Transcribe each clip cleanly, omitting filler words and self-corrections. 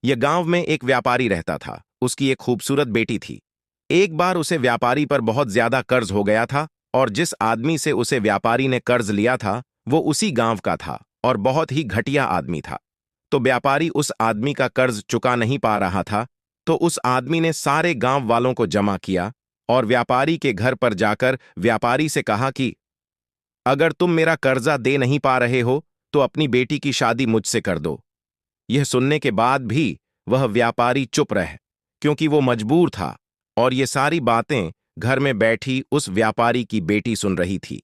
यह गांव में एक व्यापारी रहता था। उसकी एक खूबसूरत बेटी थी। एक बार उसे व्यापारी पर बहुत ज्यादा कर्ज हो गया था और जिस आदमी से उसे व्यापारी ने कर्ज लिया था वो उसी गांव का था और बहुत ही घटिया आदमी था। तो व्यापारी उस आदमी का कर्ज चुका नहीं पा रहा था, तो उस आदमी ने सारे गांव वालों को जमा किया और व्यापारी के घर पर जाकर व्यापारी से कहा कि अगर तुम मेरा कर्जा दे नहीं पा रहे हो तो अपनी बेटी की शादी मुझसे कर दो। यह सुनने के बाद भी वह व्यापारी चुप रह, क्योंकि वो मजबूर था और ये सारी बातें घर में बैठी उस व्यापारी की बेटी सुन रही थी।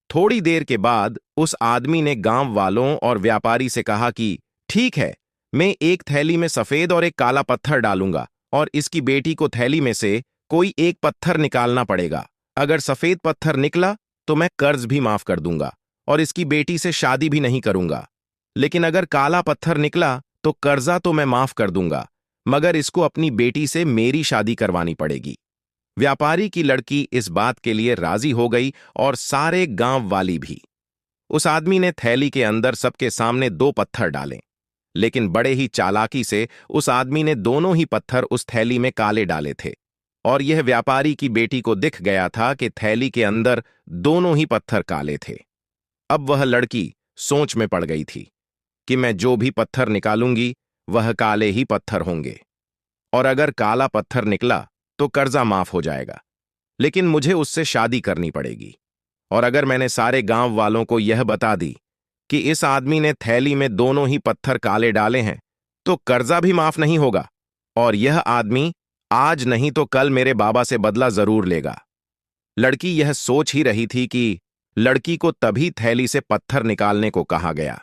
थोड़ी देर के बाद उस आदमी ने गांव वालों और व्यापारी से कहा कि ठीक है, मैं एक थैली में सफेद और एक काला पत्थर डालूंगा और इसकी बेटी को थैली में से कोई एक पत्थर निकालना पड़ेगा। अगर सफेद पत्थर निकला तो मैं कर्ज भी माफ कर दूंगा और इसकी बेटी से शादी भी नहीं करूंगा। लेकिन अगर काला पत्थर निकला तो कर्जा तो मैं माफ कर दूंगा, मगर इसको अपनी बेटी से मेरी शादी करवानी पड़ेगी। व्यापारी की लड़की इस बात के लिए राजी हो गई और सारे गांव वाली भी। उस आदमी ने थैली के अंदर सबके सामने 2 पत्थर डाले, लेकिन बड़े ही चालाकी से उस आदमी ने दोनों ही पत्थर उस थैली में काले डाले थे और यह व्यापारी की बेटी को दिख गया था कि थैली के अंदर दोनों ही पत्थर काले थे। अब वह लड़की सोच में पड़ गई थी कि मैं जो भी पत्थर निकालूंगी वह काले ही पत्थर होंगे और अगर काला पत्थर निकला तो कर्जा माफ हो जाएगा, लेकिन मुझे उससे शादी करनी पड़ेगी। और अगर मैंने सारे गांव वालों को यह बता दी कि इस आदमी ने थैली में दोनों ही पत्थर काले डाले हैं तो कर्जा भी माफ नहीं होगा और यह आदमी आज नहीं तो कल मेरे बाबा से बदला जरूर लेगा। लड़की यह सोच ही रही थी कि लड़की को तभी थैली से पत्थर निकालने को कहा गया।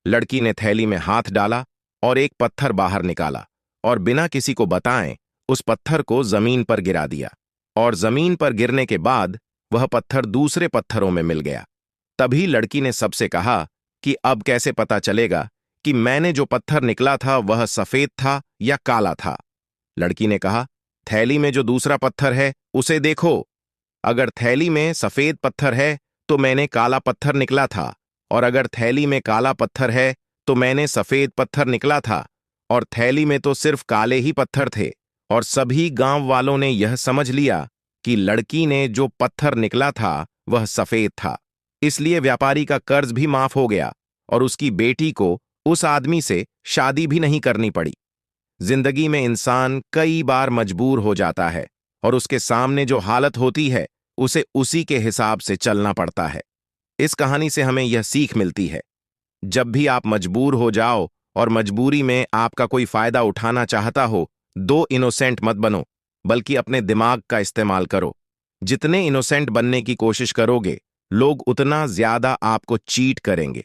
लड़की ने थैली में हाथ डाला और एक पत्थर बाहर निकाला और बिना किसी को बताएं उस पत्थर को जमीन पर गिरा दिया और जमीन पर गिरने के बाद वह पत्थर दूसरे पत्थरों में मिल गया। तभी लड़की ने सबसे कहा कि अब कैसे पता चलेगा कि मैंने जो पत्थर निकला था वह सफेद था या काला था। लड़की ने कहा, थैली में जो दूसरा पत्थर है उसे देखो। अगर थैली में सफेद पत्थर है तो मैंने काला पत्थर निकला था और अगर थैली में काला पत्थर है तो मैंने सफेद पत्थर निकला था और थैली में तो सिर्फ काले ही पत्थर थे। और सभी गांव वालों ने यह समझ लिया कि लड़की ने जो पत्थर निकला था वह सफेद था। इसलिए व्यापारी का कर्ज भी माफ हो गया और उसकी बेटी को उस आदमी से शादी भी नहीं करनी पड़ी। जिंदगी में इंसान कई बार मजबूर हो जाता है और उसके सामने जो हालत होती है उसे उसी के हिसाब से चलना पड़ता है। इस कहानी से हमें यह सीख मिलती है, जब भी आप मजबूर हो जाओ और मजबूरी में आपका कोई फायदा उठाना चाहता हो, दो इनोसेंट मत बनो, बल्कि अपने दिमाग का इस्तेमाल करो। जितने इनोसेंट बनने की कोशिश करोगे, लोग उतना ज्यादा आपको चीट करेंगे।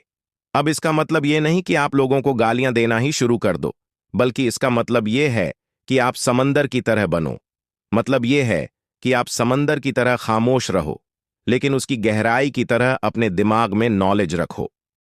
अब इसका मतलब यह नहीं कि आप लोगों को गालियां देना ही शुरू कर दो, बल्कि इसका मतलब यह है कि आप समंदर की तरह बनो। मतलब यह है कि आप समंदर की तरह खामोश रहो, लेकिन उसकी गहराई की तरह अपने दिमाग में नॉलेज रखो।